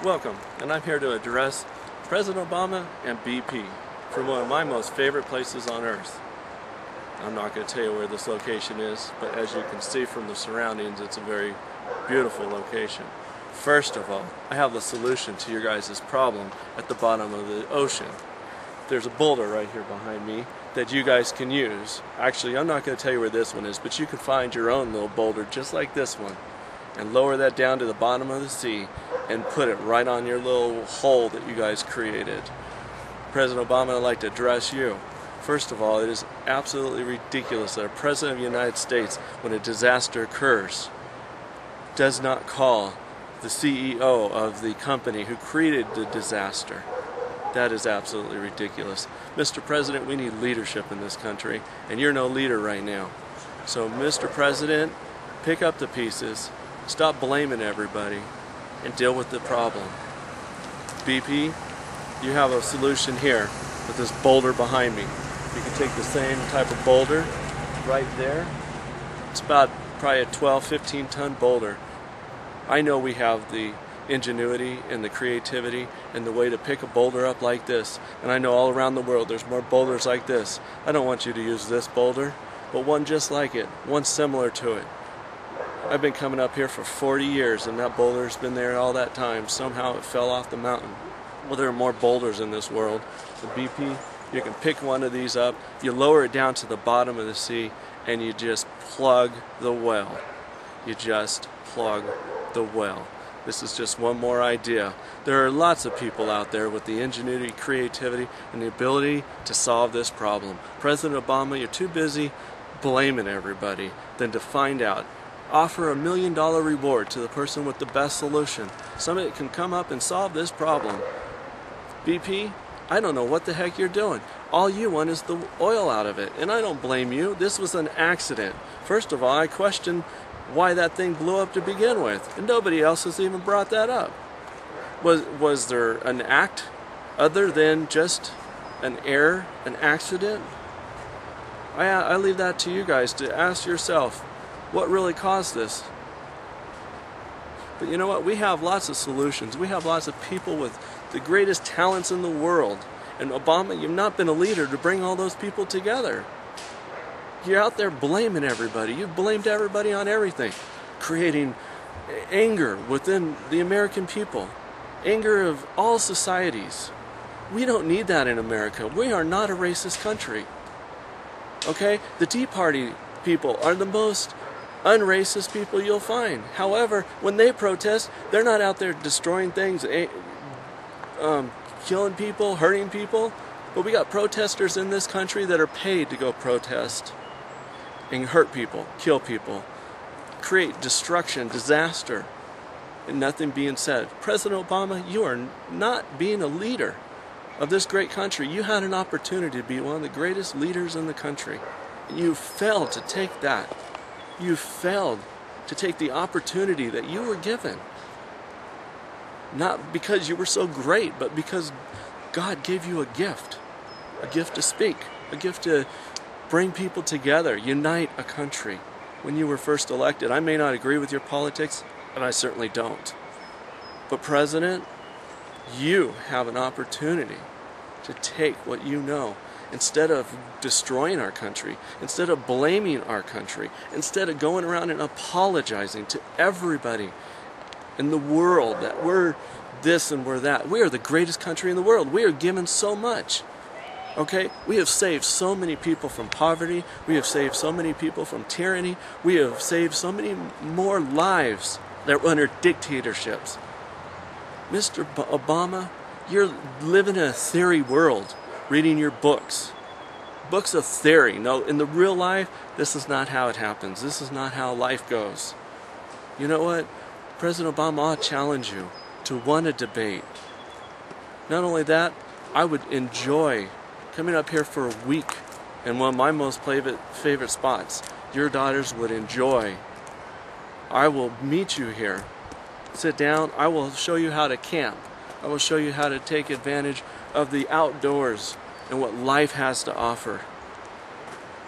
Welcome, and I'm here to address President Obama and BP from one of my most favorite places on earth. I'm not going to tell you where this location is, but as you can see from the surroundings, it's a very beautiful location. First of all, I have the solution to your guys' problem at the bottom of the ocean. There's a boulder right here behind me that you guys can use. Actually, I'm not going to tell you where this one is, but you can find your own little boulder just like this one and lower that down to the bottom of the sea and put it right on your little hole that you guys created. President Obama, I'd like to address you. First of all, it is absolutely ridiculous that a President of the United States, when a disaster occurs, does not call the CEO of the company who created the disaster. That is absolutely ridiculous. Mr. President, we need leadership in this country, and you're no leader right now. So, Mr. President, pick up the pieces, stop blaming everybody, and deal with the problem. BP, you have a solution here with this boulder behind me. You can take the same type of boulder right there. It's about probably a 12, 15-ton boulder. I know we have the ingenuity and the creativity and the way to pick a boulder up like this, and I know all around the world there's more boulders like this. I don't want you to use this boulder, but one just like it, one similar to it. I've been coming up here for 40 years and that boulder's been there all that time. Somehow it fell off the mountain. Well, there are more boulders in this world. The BP, you can pick one of these up, you lower it down to the bottom of the sea, and you just plug the well. You just plug the well. This is just one more idea. There are lots of people out there with the ingenuity, creativity, and the ability to solve this problem. President Obama, you're too busy blaming everybody than to find out. Offer $1 million reward to the person with the best solution. Somebody can come up and solve this problem. BP, I don't know what the heck you're doing. All you want is the oil out of it, and I don't blame you. This was an accident. First of all, I question why that thing blew up to begin with, and nobody else has even brought that up. Was there an act other than just an error, an accident? I leave that to you guys to ask yourself, what really caused this? But you know what? We have lots of solutions. We have lots of people with the greatest talents in the world. And Obama, you've not been a leader to bring all those people together. You're out there blaming everybody. You've blamed everybody on everything, creating anger within the American people, anger of all societies. We don't need that in America. We are not a racist country. Okay? The Tea Party people are the most unracist people you'll find. However, when they protest, they're not out there destroying things, killing people, hurting people. But we got protesters in this country that are paid to go protest and hurt people, kill people, create destruction, disaster, and nothing being said. President Obama, you are not being a leader of this great country. You had an opportunity to be one of the greatest leaders in the country. You failed to take that. You failed to take the opportunity that you were given. Not because you were so great, but because God gave you a gift to speak, a gift to bring people together, unite a country. When you were first elected, I may not agree with your politics, and I certainly don't. But President, you have an opportunity to take what you know. Instead of destroying our country, instead of blaming our country, instead of going around and apologizing to everybody in the world that we're this and we're that. We are the greatest country in the world. We are given so much. Okay? We have saved so many people from poverty. We have saved so many people from tyranny. We have saved so many more lives that were under dictatorships. Mr. Obama, you're living in a theory world. Reading your books of theory. No, in the real life, this is not how it happens. This is not how life goes. You know what? President Obama, I'll challenge you to win a debate. Not only that, I would enjoy coming up here for a week in one of my most favorite spots. Your daughters would enjoy. I will meet you here. Sit down. I will show you how to camp. I will show you how to take advantage of the outdoors and what life has to offer.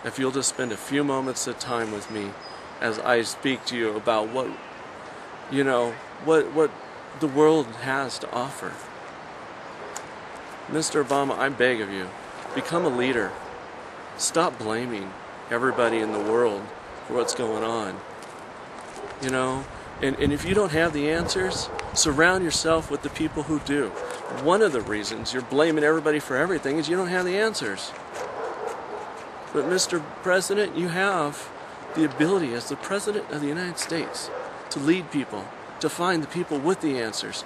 If you'll just spend a few moments of time with me as I speak to you about what the world has to offer. Mr. Obama, I beg of you, become a leader. Stop blaming everybody in the world for what's going on. You know, and if you don't have the answers, surround yourself with the people who do. One of the reasons you're blaming everybody for everything is you don't have the answers. But Mr. President, you have the ability as the President of the United States to lead people, to find the people with the answers,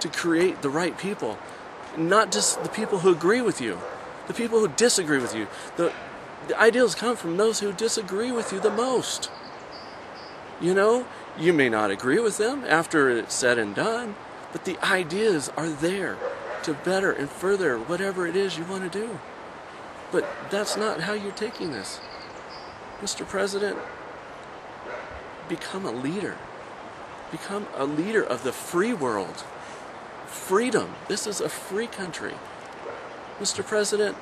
to create the right people. Not just the people who agree with you, the people who disagree with you. The ideals come from those who disagree with you the most. You know, you may not agree with them after it's said and done, but the ideas are there to better and further whatever it is you want to do. But that's not how you're taking this. Mr. President, become a leader. Become a leader of the free world. Freedom. This is a free country. Mr. President,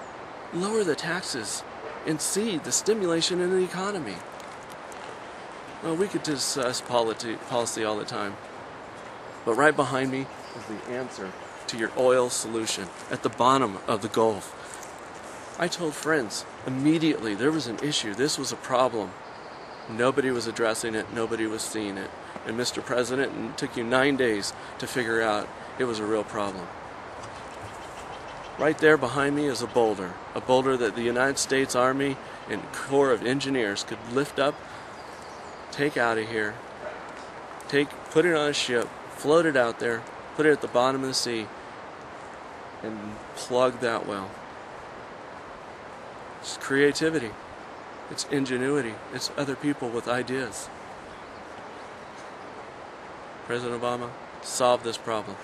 lower the taxes and see the stimulation in the economy. Well, we could discuss policy all the time, but right behind me is the answer to your oil solution at the bottom of the Gulf. I told friends immediately there was an issue. This was a problem. Nobody was addressing it. Nobody was seeing it. And Mr. President, it took you 9 days to figure out it was a real problem. Right there behind me is a boulder that the United States Army and Corps of Engineers could lift up, take out of here, put it on a ship, float it out there, put it at the bottom of the sea, and plug that well. It's creativity. It's ingenuity. It's other people with ideas. President Obama, solve this problem.